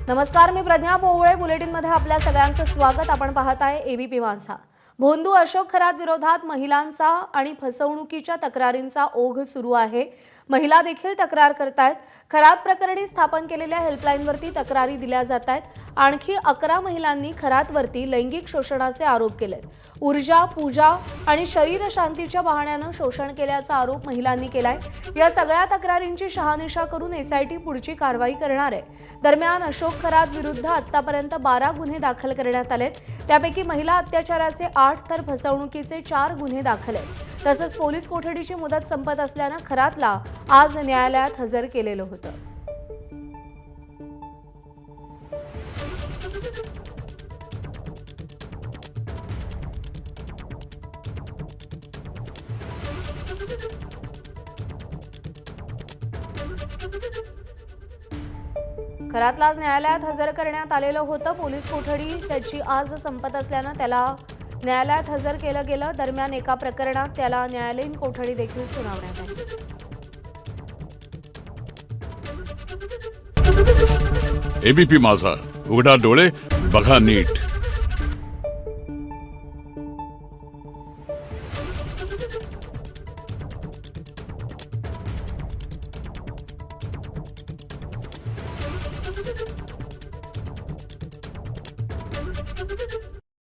नमस्कार, मी प्रज्ञा पोवळे. बुलेटिनमध्ये आपल्या सगळ्यांचं स्वागत. आपण पाहत आहे एबीपी माझा. भोंदू अशोक खरात विरोधात महिलांचा आणि फसवणुकीच्या तक्रारींचा ओघ सुरू आहे. महिला देखील तक्रार करतायत. खरात प्रकरणी स्थापन केलेल्या हेल्पलाईनवरती तक्रारी दिल्या जात आहेत. आणखी 11 महिलांनी खरातवरती लैंगिक शोषणाचे आरोप केलेत. ऊर्जा, पूजा आणि शरीर शांतीच्या बहाण्यानं शोषण केल्याचा आरोप महिलांनी केलाय. या सगळ्या तक्रारींची शहानिशा करून एसआयटी पुढची कारवाई करणार आहे. दरम्यान अशोक खरात विरुद्ध आतापर्यंत 12 गुन्हे दाखल करण्यात आलेत. त्यापैकी महिला अत्याचाराचे 8 तर फसवणुकीचे 4 गुन्हे दाखल आहेत. तसंच पोलीस कोठडीची मुदत संपत असल्यानं खरातला आज न्यायालयात हजर केलेलं होतं. खरातला आज न्यायालयात हजर करण्यात आलेलं होतं. पोलीस कोठडी त्याची आज संपत असल्यानं त्याला न्यायालयात हजर केलं गेलं. दरम्यान एका प्रकरणात त्याला न्यायालयीन कोठडी देखील सुनावण्यात आली. एबीपी माझा, उघडा डोळे बघा नीट.